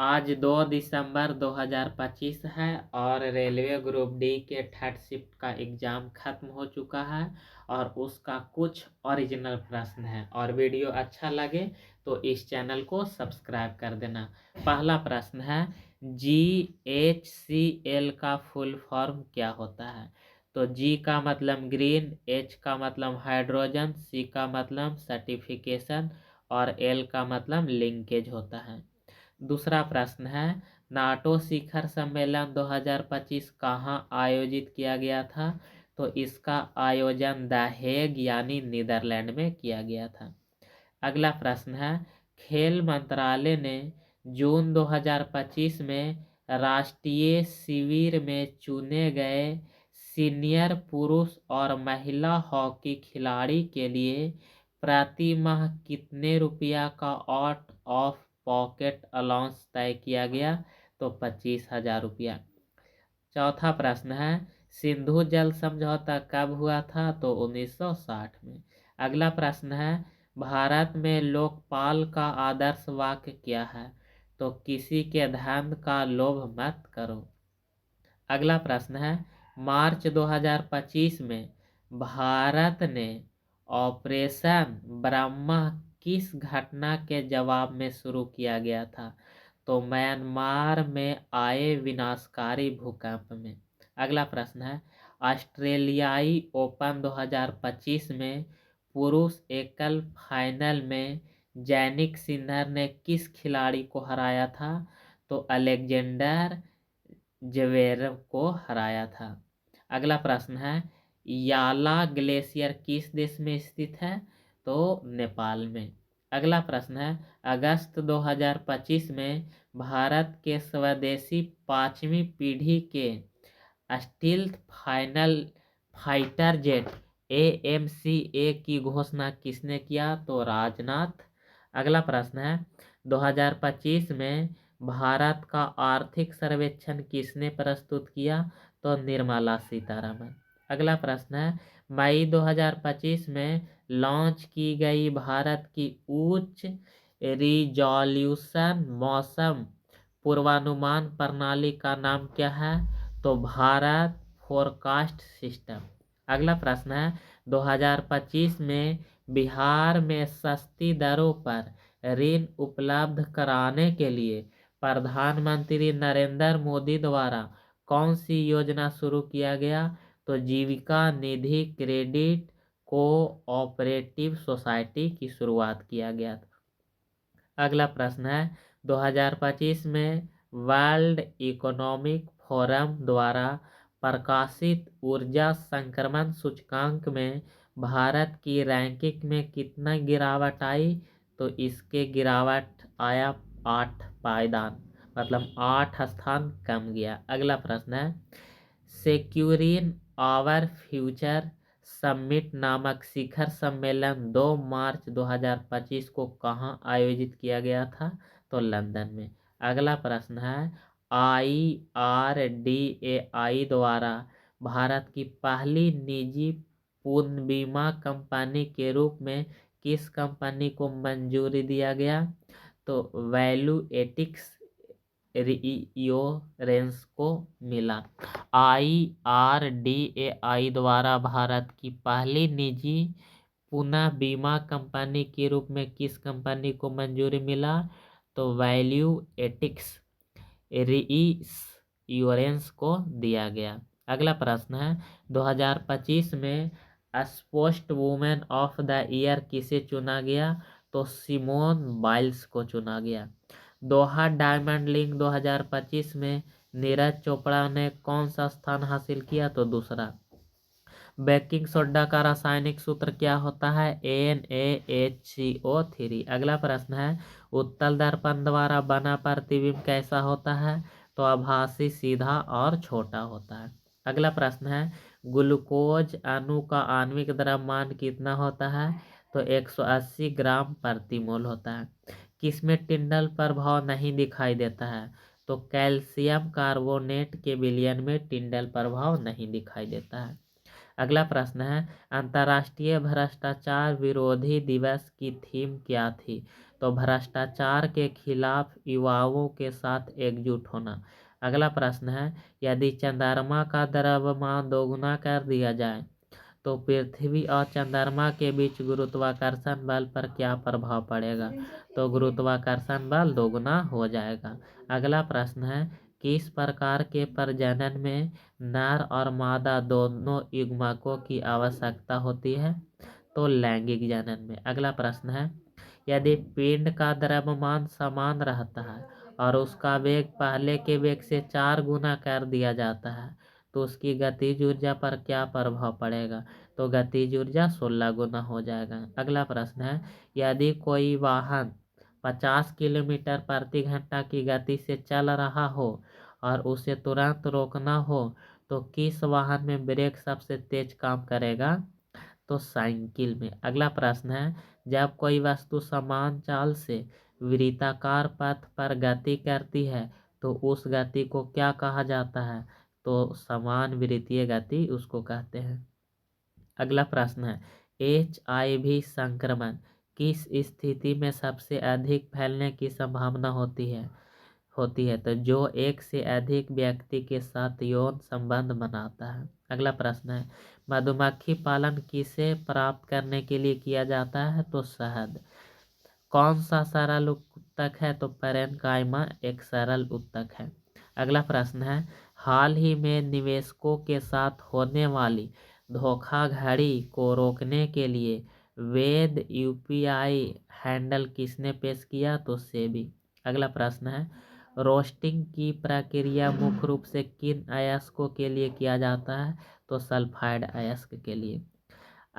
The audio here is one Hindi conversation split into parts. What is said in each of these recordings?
आज 2 दिसंबर 2025 है और रेलवे ग्रुप डी के थर्ड शिफ्ट का एग्ज़ाम खत्म हो चुका है और उसका कुछ ओरिजिनल प्रश्न है। और वीडियो अच्छा लगे तो इस चैनल को सब्सक्राइब कर देना। पहला प्रश्न है, GHCl का फुल फॉर्म क्या होता है? तो G का मतलब ग्रीन, H का मतलब हाइड्रोजन, C का मतलब सर्टिफिकेशन और L का मतलब लिंकेज होता है। दूसरा प्रश्न है, नाटो शिखर सम्मेलन 2025 कहाँ आयोजित किया गया था? तो इसका आयोजन द हेग यानी नीदरलैंड में किया गया था। अगला प्रश्न है, खेल मंत्रालय ने जून 2025 में राष्ट्रीय शिविर में चुने गए सीनियर पुरुष और महिला हॉकी खिलाड़ी के लिए प्रति माह कितने रुपया का आउट ऑफ पॉकेट अलाउंस तय किया गया? तो 25,000 रुपया। चौथा प्रश्न है, सिंधु जल समझौता कब हुआ था? तो 1960 में। अगला प्रश्न है, भारत में लोकपाल का आदर्श वाक्य क्या है? तो किसी के धन का लोभ मत करो। अगला प्रश्न है, मार्च 2025 में भारत ने ऑपरेशन ब्रह्मा किस घटना के जवाब में शुरू किया गया था? तो म्यांमार में आए विनाशकारी भूकंप में। अगला प्रश्न है, ऑस्ट्रेलियाई ओपन 2025 में पुरुष एकल फाइनल में जैनिक सिनर ने किस खिलाड़ी को हराया था? तो अलेक्जेंडर ज्वेरेव को हराया था। अगला प्रश्न है, याला ग्लेशियर किस देश में स्थित है? तो नेपाल में। अगला प्रश्न है, अगस्त 2025 में भारत के स्वदेशी 5वीं पीढ़ी के स्टील्थ फाइटर जेट AMCA की घोषणा किसने किया? तो राजनाथ। अगला प्रश्न है, 2025 में भारत का आर्थिक सर्वेक्षण किसने प्रस्तुत किया? तो निर्मला सीतारमण। अगला प्रश्न है, मई 2025 में लॉन्च की गई भारत की उच्च रिजॉल्यूशन मौसम पूर्वानुमान प्रणाली का नाम क्या है? तो भारत फोरकास्ट सिस्टम। अगला प्रश्न है, 2025 में बिहार में सस्ती दरों पर ऋण उपलब्ध कराने के लिए प्रधानमंत्री नरेंद्र मोदी द्वारा कौन सी योजना शुरू किया गया? तो जीविका निधि क्रेडिट कोऑपरेटिव सोसाइटी की शुरुआत किया गया था। अगला प्रश्न है, 2025 में वर्ल्ड इकोनॉमिक फोरम द्वारा प्रकाशित ऊर्जा संक्रमण सूचकांक में भारत की रैंकिंग में कितना गिरावट आई? तो इसके गिरावट आया 8 पायदान, मतलब 8 स्थान कम गया। अगला प्रश्न है, सेक्यूरिन आवर फ्यूचर समिट नामक शिखर सम्मेलन 2 मार्च 2025 को कहाँ आयोजित किया गया था? तो लंदन में। अगला प्रश्न है, IRDAI द्वारा भारत की पहली निजी पूर्ण बीमा कंपनी के रूप में किस कंपनी को मंजूरी दिया गया? तो वैल्यूएटिक्स रियोरेंस को मिला। IRDAI द्वारा भारत की पहली निजी पुनः बीमा कंपनी के रूप में किस कंपनी को मंजूरी मिला? तो वैल्यूएटिक्स रियोरेंस को दिया गया। अगला प्रश्न है, 2025 में sports women of the year किसे चुना गया? तो सिमोन बाइल्स को चुना गया। दोहा डायमंड लीग 2025 में नीरज चोपड़ा ने कौन सा स्थान हासिल किया? तो दूसरा। बेकिंग सोडा का रासायनिक सूत्र क्या होता है? NaHCO3। अगला प्रश्न है, उत्तल दर्पण द्वारा बना प्रतिबिंब कैसा होता है? तो आभासी, सीधा और छोटा होता है। अगला प्रश्न है, ग्लूकोज अणु का आणविक द्रव्यमान कितना होता है? तो 180 ग्राम प्रति मोल होता है। किसमें टिंडल प्रभाव नहीं दिखाई देता है? तो कैल्शियम कार्बोनेट के विलयन में टिंडल प्रभाव नहीं दिखाई देता है। अगला प्रश्न है, अंतर्राष्ट्रीय भ्रष्टाचार विरोधी दिवस की थीम क्या थी? तो भ्रष्टाचार के खिलाफ युवाओं के साथ एकजुट होना। अगला प्रश्न है, यदि चंद्रमा का द्रव्यमान दोगुना कर दिया जाए तो पृथ्वी और चंद्रमा के बीच गुरुत्वाकर्षण बल पर क्या प्रभाव पड़ेगा? तो गुरुत्वाकर्षण बल दोगुना हो जाएगा। अगला प्रश्न है, किस प्रकार के प्रजनन में नर और मादा दोनों युग्मकों की आवश्यकता होती है? तो लैंगिक जनन में। अगला प्रश्न है, यदि पिंड का द्रव्यमान समान रहता है और उसका वेग पहले के वेग से 4 गुना कर दिया जाता है तो उसकी गतिज ऊर्जा पर क्या प्रभाव पड़ेगा? तो गतिज ऊर्जा 16 गुना हो जाएगा। अगला प्रश्न है, यदि कोई वाहन 50 किलोमीटर प्रति घंटा की गति से चल रहा हो और उसे तुरंत रोकना हो तो किस वाहन में ब्रेक सबसे तेज काम करेगा? तो साइकिल में। अगला प्रश्न है, जब कोई वस्तु समान चाल से वृत्ताकार पथ पर गति करती है तो उस गति को क्या कहा जाता है? तो समान वृत्तीय गति उसको कहते हैं। अगला प्रश्न है, HIV संक्रमण किस स्थिति में सबसे अधिक फैलने की संभावना होती है? तो जो एक से अधिक व्यक्ति के साथ यौन संबंध बनाता है। अगला प्रश्न है, मधुमक्खी पालन किसे प्राप्त करने के लिए किया जाता है? तो शहद। कौन सा सरल उत्तक है? तो पैरेन्काइमा एक सरल उत्तक है। अगला प्रश्न है, हाल ही में निवेशकों के साथ होने वाली धोखाधड़ी को रोकने के लिए वैध UPI हैंडल किसने पेश किया? तो सेबी। अगला प्रश्न है, रोस्टिंग की प्रक्रिया मुख्य रूप से किन अयस्कों के लिए किया जाता है? तो सल्फाइड अयस्क के लिए।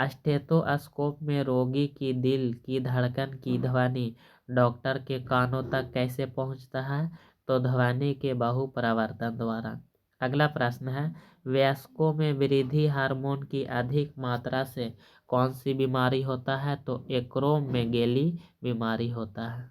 स्टेथोस्कोप में रोगी की दिल की धड़कन की ध्वनि डॉक्टर के कानों तक कैसे पहुंचता है? तो ध्वनि के बहुप्रवर्तन द्वारा। अगला प्रश्न है, वयस्कों में वृद्धि हार्मोन की अधिक मात्रा से कौन सी बीमारी होता है? तो एक्रोमेगेली बीमारी होता है।